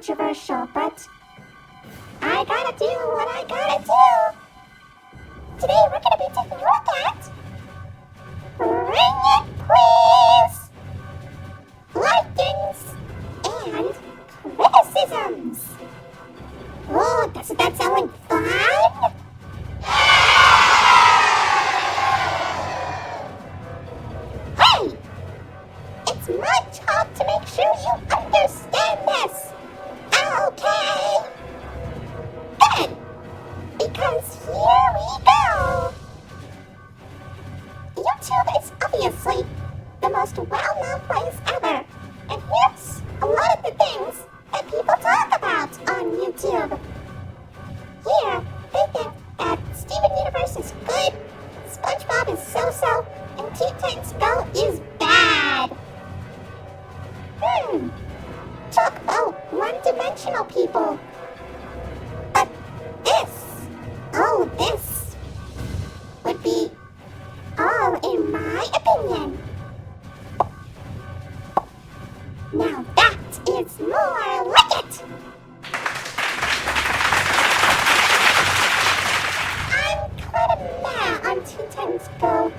controversial, but I gotta do what I gotta do. Today we're gonna be taking a look at Bring It Please! Likings and criticisms. Oh, doesn't that sound like fun? Hey! It's my job to make sure you understand this. Okay? Good! Because here we go! YouTube is obviously the most well-known place ever. And here's a lot of the things that people talk about on YouTube. Here, they think that Steven Universe is good, SpongeBob is so-so, and Teen Titans Go is bad. Talk about one-dimensional people. But this would be all in my opinion. Now that is more like it. I'm kind of mad on Teen Titans Go.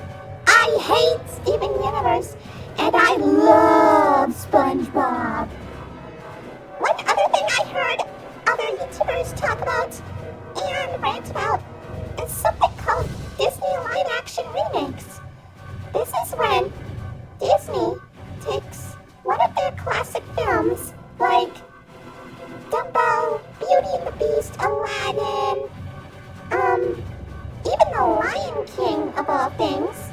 I hate Steven Universe, and I love SpongeBob. One other thing I heard other YouTubers talk about and rant about is something called Disney live-action remakes. This is when Disney takes one of their classic films, like Dumbo, Beauty and the Beast, Aladdin, even The Lion King of all things,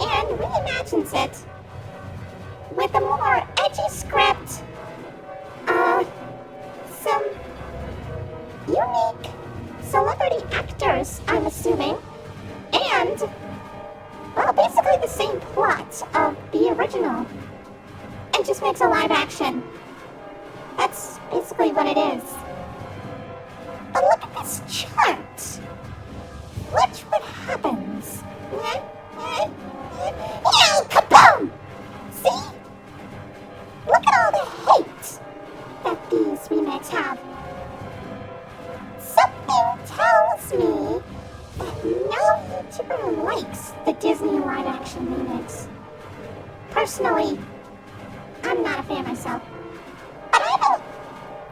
and reimagines it with a more edgy script, some unique celebrity actors, I'm assuming, and, well, basically the same plot of the original, and just makes a live action. That's basically what it is. But look at this chart. Watch what happens. Kaboom! See? Look at all the hate that these remakes have. Something tells me that no YouTuber likes the Disney live-action remakes. Personally, I'm not a fan myself. But I don't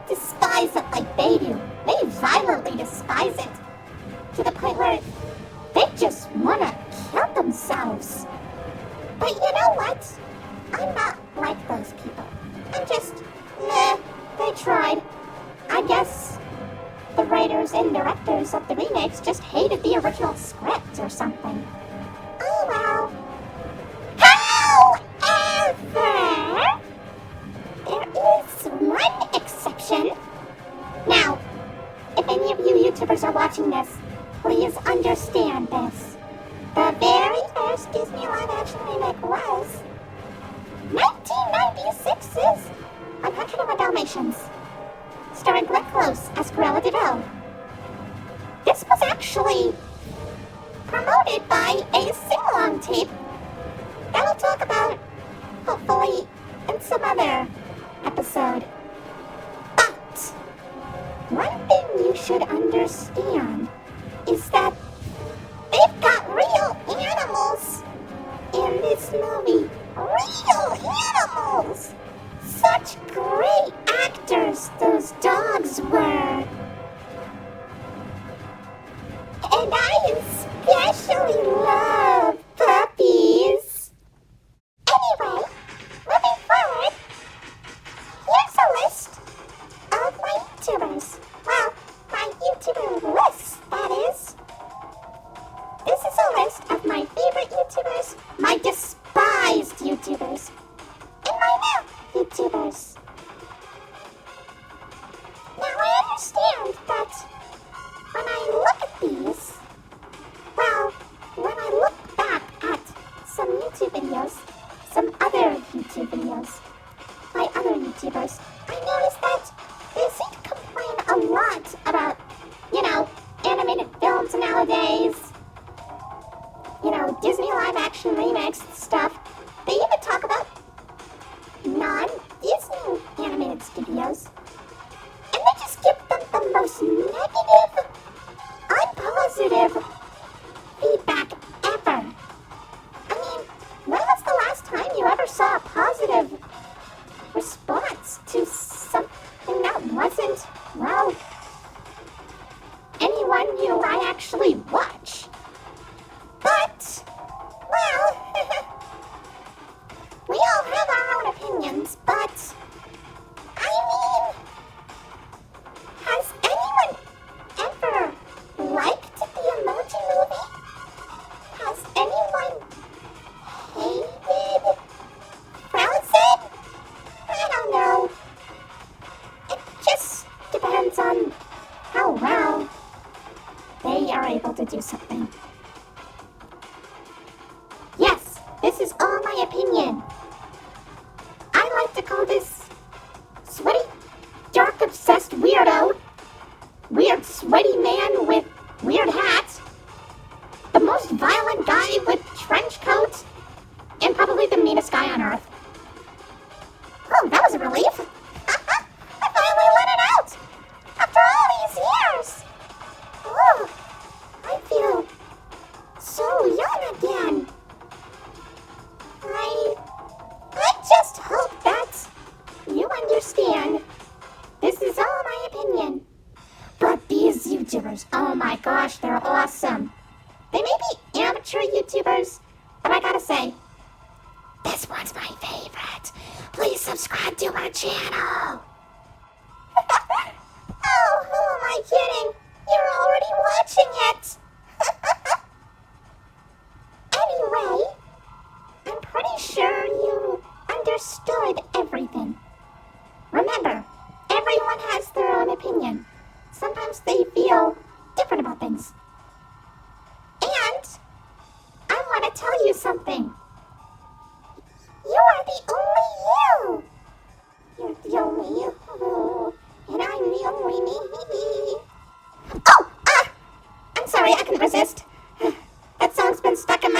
despise it like they do. They violently despise it. To the point where they just want to kill themselves. But you know what? I'm not like those people. I'm just, they tried. I guess the writers and directors of the remakes just hated the original script or something. Oh well. However, there is one exception. Now, if any of you YouTubers are watching this, please understand this. The very first Disney live-action remake was 1996's 101 Dalmatians, starring Glenn Close as Cruella de Vil. This was actually promoted by a sing-along tape that we'll talk about, hopefully, in some other episode. But one thing you should understand is that they've got real animals in this movie. Real animals! Such great actors those dogs were. And I especially love puppies. Anyway, moving forward, here's a list of my YouTubers. Well, my YouTuber list, that is. This is a list of my favorite YouTubers, my despised YouTubers, and my new YouTubers. Now I understand that when I look at these, well, when I look back at some YouTube videos, some other YouTube videos by other YouTubers, I noticed that they seem to complain a lot about, animated films nowadays. Disney live-action remakes and stuff. They even talk about non-Disney animated studios my opinion. I like to call this sweaty, dark, obsessed weirdo, weird, sweaty man with weird hat, the most violent guy with trench coat, and probably the meanest guy on earth. Oh, that was a relief. I finally let it out! After all these years! Oh, I feel so young again. I just hope that you understand. This is all my opinion. But these YouTubers, oh my gosh, they're awesome. They may be amateur YouTubers, but I gotta say, this one's my favorite. Please subscribe to our channel. Oh, who am I kidding? You're already watching it. Anyway, I'm pretty sure you understood everything. Remember, everyone has their own opinion. Sometimes they feel different about things. And I want to tell you something. You are the only you. You're the only you. And I'm the only me. Oh, I'm sorry, I couldn't resist. That song's been stuck in